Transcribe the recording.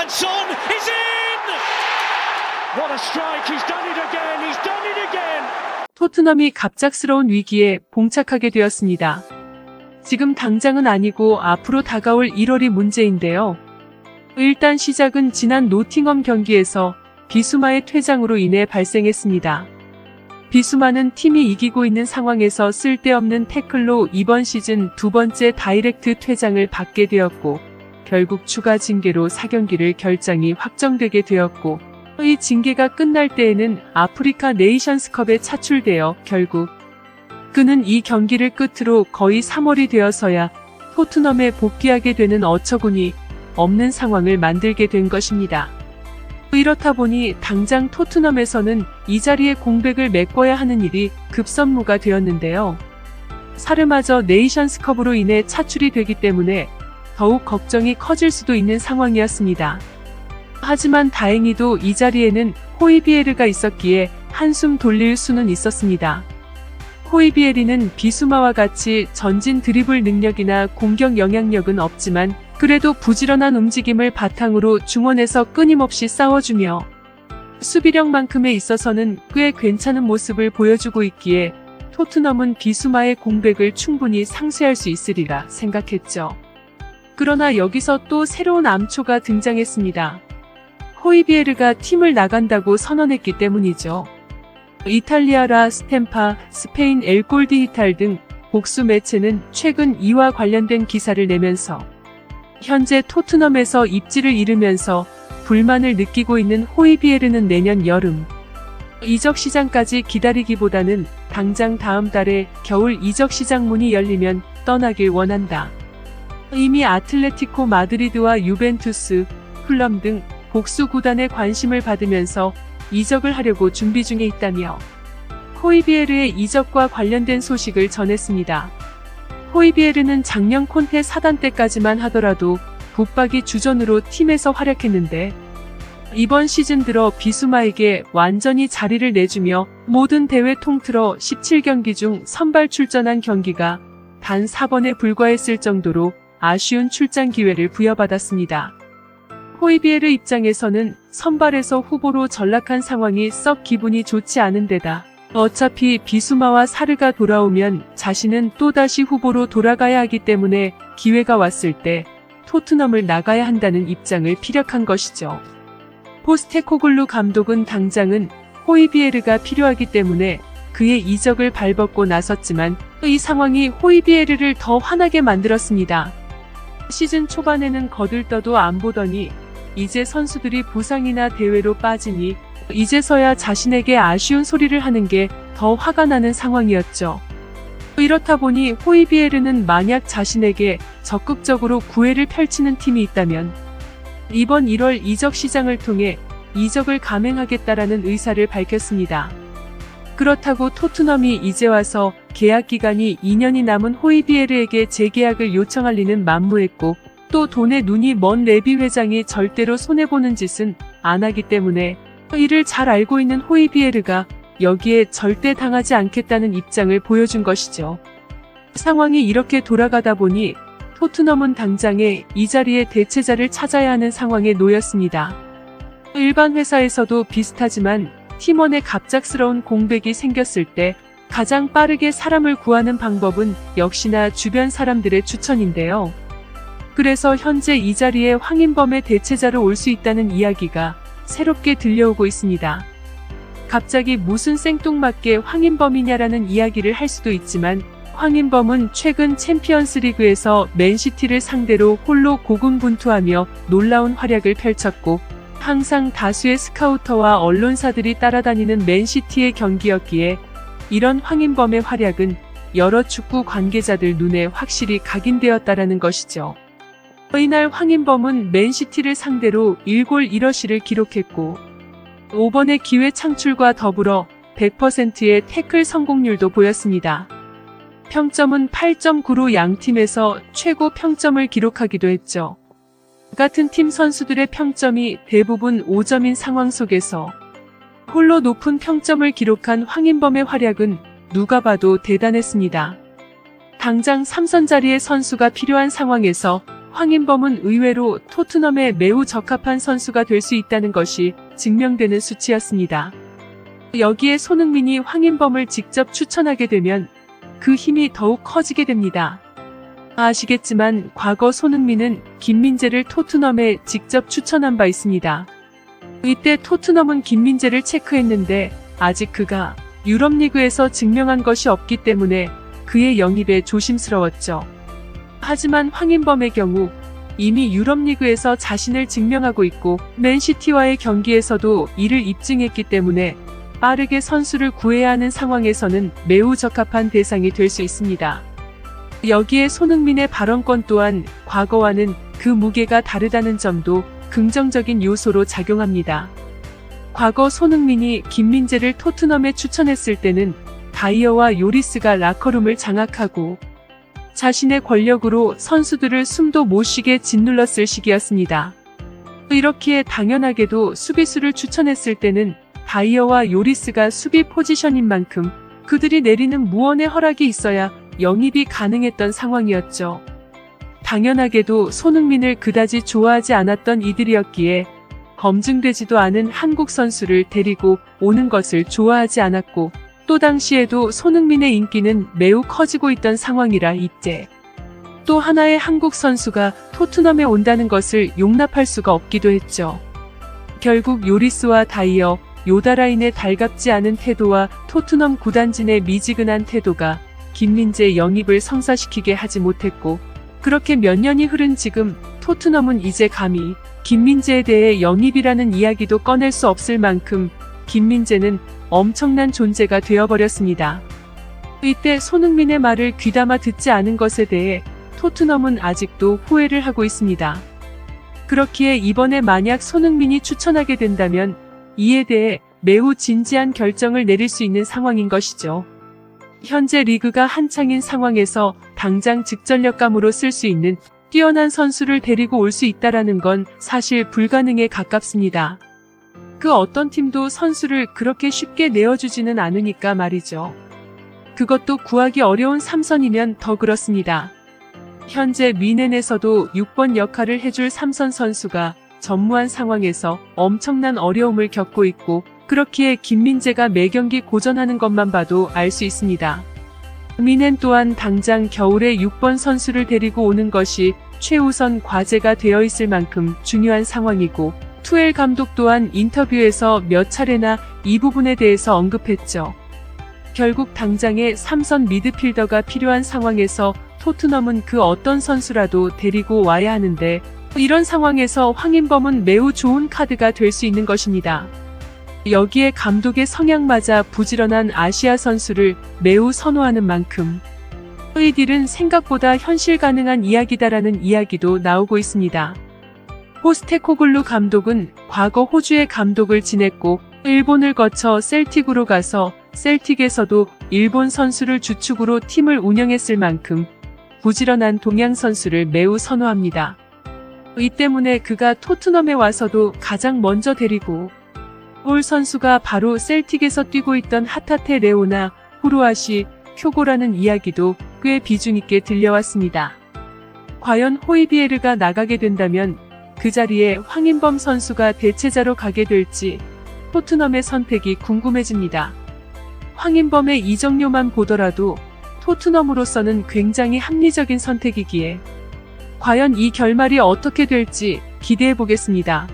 And Son is in! What a strike, he's done it again, he's done it again! 토트넘이 갑작스러운 위기에 봉착하게 되었습니다. 지금 당장은 아니고 앞으로 다가올 1월이 문제인데요. 일단 시작은 지난 노팅엄 경기에서 비수마의 퇴장으로 인해 발생했습니다. 비수마는 팀이 이기고 있는 상황에서 쓸데없는 태클로 이번 시즌 두 번째 다이렉트 퇴장을 받게 되었고 결국 추가 징계로 4경기를 결장이 확정되게 되었고 이 징계가 끝날 때에는 아프리카 네이션스컵에 차출되어 결국 그는 이 경기를 끝으로 거의 3월이 되어서야 토트넘에 복귀하게 되는 어처구니 없는 상황을 만들게 된 것입니다. 이렇다 보니 당장 토트넘에서는 이 자리에 공백을 메꿔야 하는 일이 급선무가 되었는데요. 사르마저 네이션스컵으로 인해 차출이 되기 때문에 더욱 걱정이 커질 수도 있는 상황이었습니다. 하지만 다행히도 이 자리에는 호이비에르가 있었기에 한숨 돌릴 수는 있었습니다. 호이비에르는 비수마와 같이 전진 드리블 능력이나 공격 영향력은 없지만 그래도 부지런한 움직임을 바탕으로 중원에서 끊임없이 싸워주며 수비력만큼에 있어서는 꽤 괜찮은 모습을 보여주고 있기에 토트넘은 비수마의 공백을 충분히 상쇄할 수 있으리라 생각했죠. 그러나 여기서 또 새로운 암초가 등장했습니다. 호이비에르가 팀을 나간다고 선언했기 때문이죠. 이탈리아라 스탬파, 스페인 엘골디히탈 등 복수 매체는 최근 이와 관련된 기사를 내면서 현재 토트넘에서 입지를 잃으면서 불만을 느끼고 있는 호이비에르는 내년 여름 이적 시장까지 기다리기보다는 당장 다음 달에 겨울 이적 시장 문이 열리면 떠나길 원한다. 이미 아틀레티코 마드리드와 유벤투스, 풀럼 등 복수 구단의 관심을 받으면서 이적을 하려고 준비 중에 있다며 호이비에르의 이적과 관련된 소식을 전했습니다. 호이비에르는 작년 콘테 사단 때까지만 하더라도 붙박이 주전으로 팀에서 활약했는데 이번 시즌 들어 비수마에게 완전히 자리를 내주며 모든 대회 통틀어 17경기 중 선발 출전한 경기가 단 4번에 불과했을 정도로 아쉬운 출장 기회를 부여받았습니다. 호이비에르 입장에서는 선발에서 후보로 전락한 상황이 썩 기분이 좋지 않은 데다 어차피 비수마와 사르가 돌아오면 자신은 또다시 후보로 돌아가야 하기 때문에 기회가 왔을 때 토트넘을 나가야 한다는 입장을 피력한 것이죠. 포스테코글루 감독은 당장은 호이비에르가 필요하기 때문에 그의 이적을 발벗고 나섰지만 이 상황이 호이비에르를 더 화나게 만들었습니다. 시즌 초반에는 거들떠도 안 보더니 이제 선수들이 부상이나 대회로 빠지니 이제서야 자신에게 아쉬운 소리를 하는 게 더 화가 나는 상황이었죠. 이렇다 보니 호이비에르는 만약 자신에게 적극적으로 구애를 펼치는 팀이 있다면 이번 1월 이적 시장을 통해 이적을 감행하겠다라는 의사를 밝혔습니다. 그렇다고 토트넘이 이제 와서 계약 기간이 2년이 남은 호이비에르에게 재계약을 요청할 리는 만무했고 또 돈에 눈이 먼 레비 회장이 절대로 손해보는 짓은 안 하기 때문에 이를 잘 알고 있는 호이비에르가 여기에 절대 당하지 않겠다는 입장을 보여준 것이죠. 상황이 이렇게 돌아가다 보니 토트넘은 당장에 이 자리에 대체자를 찾아야 하는 상황에 놓였습니다. 일반 회사에서도 비슷하지만 팀원의 갑작스러운 공백이 생겼을 때 가장 빠르게 사람을 구하는 방법은 역시나 주변 사람들의 추천인데요. 그래서 현재 이 자리에 황인범의 대체자로 올 수 있다는 이야기가 새롭게 들려오고 있습니다. 갑자기 무슨 생뚱맞게 황인범이냐라는 이야기를 할 수도 있지만 황인범은 최근 챔피언스 리그에서 맨시티를 상대로 홀로 고군분투하며 놀라운 활약을 펼쳤고 항상 다수의 스카우터와 언론사들이 따라다니는 맨시티의 경기였기에 이런 황인범의 활약은 여러 축구 관계자들 눈에 확실히 각인되었다라는 것이죠. 이날 황인범은 맨시티를 상대로 1골 1어시를 기록했고 5번의 기회 창출과 더불어 100%의 태클 성공률도 보였습니다. 평점은 8.9로 양팀에서 최고 평점을 기록하기도 했죠. 같은 팀 선수들의 평점이 대부분 5점인 상황 속에서 홀로 높은 평점을 기록한 황인범의 활약은 누가 봐도 대단했습니다. 당장 3선 자리의 선수가 필요한 상황에서 황인범은 의외로 토트넘에 매우 적합한 선수가 될 수 있다는 것이 증명되는 수치였습니다. 여기에 손흥민이 황인범을 직접 추천하게 되면 그 힘이 더욱 커지게 됩니다. 아시겠지만 과거 손흥민은 김민재를 토트넘에 직접 추천한 바 있습니다. 이때 토트넘은 김민재를 체크했는데 아직 그가 유럽리그에서 증명한 것이 없기 때문에 그의 영입에 조심스러웠죠. 하지만 황인범의 경우 이미 유럽리그에서 자신을 증명하고 있고 맨시티와의 경기에서도 이를 입증했기 때문에 빠르게 선수를 구해야 하는 상황에서는 매우 적합한 대상이 될 수 있습니다. 여기에 손흥민의 발언권 또한 과거와는 그 무게가 다르다는 점도 긍정적인 요소로 작용합니다. 과거 손흥민이 김민재를 토트넘에 추천했을 때는 다이어와 요리스가 라커룸을 장악하고 자신의 권력으로 선수들을 숨도 못 쉬게 짓눌렀을 시기였습니다. 이렇게 당연하게도 수비수를 추천했을 때는 다이어와 요리스가 수비 포지션인 만큼 그들이 내리는 무언의 허락이 있어야 영입이 가능했던 상황이었죠. 당연하게도 손흥민을 그다지 좋아하지 않았던 이들이었기에 검증되지도 않은 한국 선수를 데리고 오는 것을 좋아하지 않았고 또 당시에도 손흥민의 인기는 매우 커지고 있던 상황이라 이때 또 하나의 한국 선수가 토트넘에 온다는 것을 용납할 수가 없기도 했죠. 결국 요리스와 다이어, 요다라인의 달갑지 않은 태도와 토트넘 구단진의 미지근한 태도가 김민재 영입을 성사시키게 하지 못했고 그렇게 몇 년이 흐른 지금 토트넘은 이제 감히 김민재에 대해 영입이라는 이야기도 꺼낼 수 없을 만큼 김민재는 엄청난 존재가 되어버렸습니다. 이때 손흥민의 말을 귀담아 듣지 않은 것에 대해 토트넘은 아직도 후회를 하고 있습니다. 그렇기에 이번에 만약 손흥민이 추천하게 된다면 이에 대해 매우 진지한 결정을 내릴 수 있는 상황인 것이죠. 현재 리그가 한창인 상황에서 당장 즉전력감으로 쓸 수 있는 뛰어난 선수를 데리고 올 수 있다라는 건 사실 불가능에 가깝습니다. 그 어떤 팀도 선수를 그렇게 쉽게 내어주지는 않으니까 말이죠. 그것도 구하기 어려운 삼선이면 더 그렇습니다. 현재 미넨에서도 6번 역할을 해줄 삼선 선수가 전무한 상황에서 엄청난 어려움을 겪고 있고 그렇기에 김민재가 매경기 고전하는 것만 봐도 알 수 있습니다. 미넨 또한 당장 겨울에 6번 선수를 데리고 오는 것이 최우선 과제가 되어 있을 만큼 중요한 상황이고 투엘 감독 또한 인터뷰에서 몇 차례나 이 부분에 대해서 언급했죠. 결국 당장의 3선 미드필더가 필요한 상황에서 토트넘은 그 어떤 선수라도 데리고 와야 하는데 이런 상황에서 황인범은 매우 좋은 카드가 될 수 있는 것입니다. 여기에 감독의 성향마저 부지런한 아시아 선수를 매우 선호하는 만큼 이 딜은 생각보다 현실 가능한 이야기다라는 이야기도 나오고 있습니다. 포스테코글루 감독은 과거 호주의 감독을 지냈고 일본을 거쳐 셀틱으로 가서 셀틱에서도 일본 선수를 주축으로 팀을 운영했을 만큼 부지런한 동양 선수를 매우 선호합니다. 이 때문에 그가 토트넘에 와서도 가장 먼저 데리고 올 선수가 바로 셀틱에서 뛰고 있던 하타테 레오나 후루아시 쿄고라는 이야기도 꽤 비중 있게 들려왔습니다. 과연 호이비에르가 나가게 된다면 그 자리에 황인범 선수가 대체자로 가게 될지 토트넘의 선택이 궁금해집니다. 황인범의 이적료만 보더라도 토트넘으로서는 굉장히 합리적인 선택이기에 과연 이 결말이 어떻게 될지 기대해 보겠습니다.